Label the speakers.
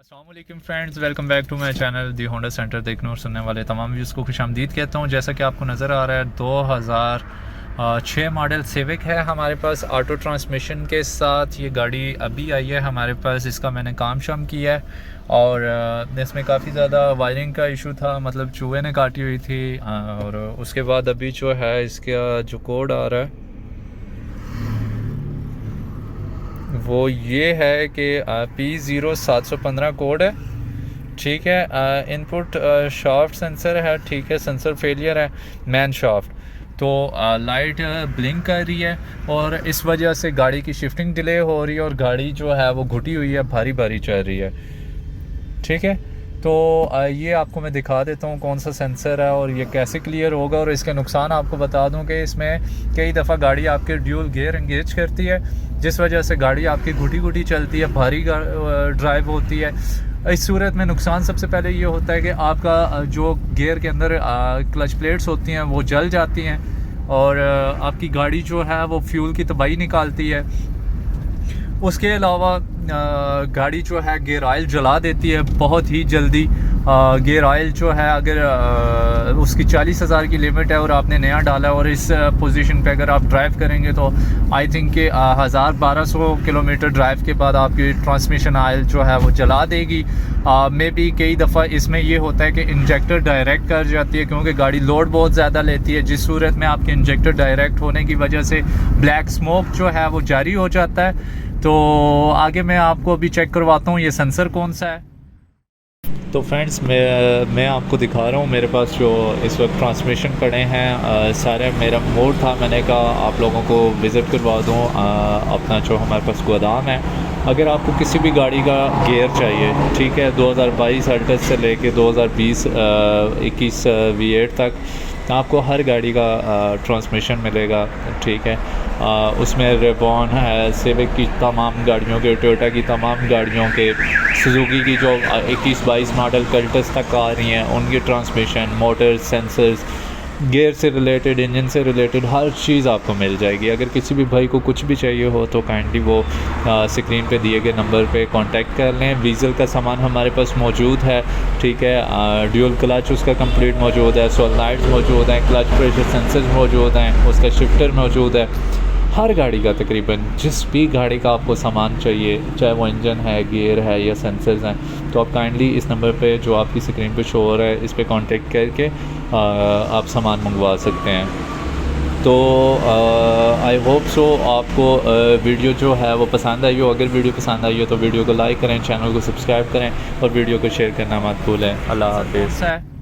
Speaker 1: अस्सलामुअलैकुम friends, welcome back to my channel the Honda center. देखने और सुनने वाले तमाम व्यूज़ को खुशामदीद कहता हूँ। जैसा कि आपको नज़र आ रहा है 2006 मॉडल सिविक है हमारे पास ऑटो ट्रांसमिशन के साथ। ये गाड़ी अभी आई है हमारे पास, इसका मैंने काम शाम किया है और इसमें काफ़ी ज़्यादा वायरिंग का इशू था, मतलब चूहे ने काटी हुई थी। और उसके बाद अभी जो है इसका जो कोड आ रहा है वो ये है कि P0715 कोड है, ठीक है। इनपुट शाफ्ट सेंसर है, ठीक है। सेंसर फेलियर है मैन शाफ्ट, तो लाइट ब्लिंक कर रही है और इस वजह से गाड़ी की शिफ्टिंग डिले हो रही है और गाड़ी जो है वो घुटी हुई है, भारी भारी चल रही है, ठीक है। तो ये आपको मैं दिखा देता हूँ कौन सा सेंसर है और ये कैसे क्लियर होगा। और इसके नुकसान आपको बता दूँ कि इसमें कई दफ़ा गाड़ी आपके ड्यूल गियर एंगेज करती है, जिस वजह से गाड़ी आपकी घुटी घुटी चलती है, भारी ड्राइव होती है। इस सूरत में नुकसान सबसे पहले ये होता है कि आपका जो गियर के अंदर क्लच प्लेट्स होती हैं वो जल जाती हैं और आपकी गाड़ी जो है वो फ्यूल की तबाही निकालती है। उसके अलावा गाड़ी जो है गियर ऑयल जला देती है बहुत ही जल्दी। गियर ऑयल जो है अगर उसकी 40,000 की लिमिट है और आपने नया डाला है और इस पोजीशन पे अगर आप ड्राइव करेंगे तो आई थिंक कि 1000-1200 किलोमीटर ड्राइव के बाद आपकी ट्रांसमिशन ऑयल जो है वो जला देगी। मे बी कई दफ़ा इसमें ये होता है कि इंजेक्टर डायरेक्ट कर जाती है, क्योंकि गाड़ी लोड बहुत ज़्यादा लेती है, जिस सूरत में आपके इंजेक्टर डायरेक्ट होने की वजह से ब्लैक स्मोक जो है वो जारी हो जाता है। तो आगे मैं आपको अभी चेक करवाता हूँ ये सेंसर कौन सा है। तो फ्रेंड्स मैं आपको दिखा रहा हूँ, मेरे पास जो इस वक्त ट्रांसमिशन पड़े हैं सारे, मेरा मूड था मैंने कहा आप लोगों को विज़िट करवा दूँ अपना जो हमारे पास गोदाम है। अगर आपको किसी भी गाड़ी का गियर चाहिए, ठीक है, 2022 अल्टस से लेके 2020-21 V8 तक आपको हर गाड़ी का ट्रांसमिशन मिलेगा, ठीक है। उसमें रेबॉन है, सिविक की तमाम गाड़ियों के, टोयोटा की तमाम गाड़ियों के, सुजुकी की जो 21-22 मॉडल कल्टस तक आ रही हैं उनकी ट्रांसमिशन, मोटर, सेंसर्स, गियर से रिलेटेड, इंजन से रिलेटेड हर चीज़ आपको मिल जाएगी। अगर किसी भी भाई को कुछ भी चाहिए हो तो काइंडली वो स्क्रीन पे दिए गए नंबर पे कांटेक्ट कर लें। डीजल का सामान हमारे पास मौजूद है, ठीक है। ड्यूल क्लच उसका कंप्लीट मौजूद है, सोलनाइड्स मौजूद हैं, क्लच प्रेशर सेंसर्स मौजूद हैं, उसका शिफ्टर मौजूद है। हर गाड़ी का तकरीबन जिस भी गाड़ी का आपको सामान चाहिए, चाहे वो इंजन है, गियर है या सेंसर्स हैं, तो आप काइंडली इस नंबर पे जो आपकी स्क्रीन पे शो हो रहा है इस पे कांटेक्ट करके आप सामान मंगवा सकते हैं। तो आई होप सो आपको वीडियो जो है वो पसंद आई हो। अगर वीडियो पसंद आई हो तो वीडियो को लाइक करें, चैनल को सब्सक्राइब करें और वीडियो को शेयर करना मत भूलें। अल्लाह हाफ़िज़।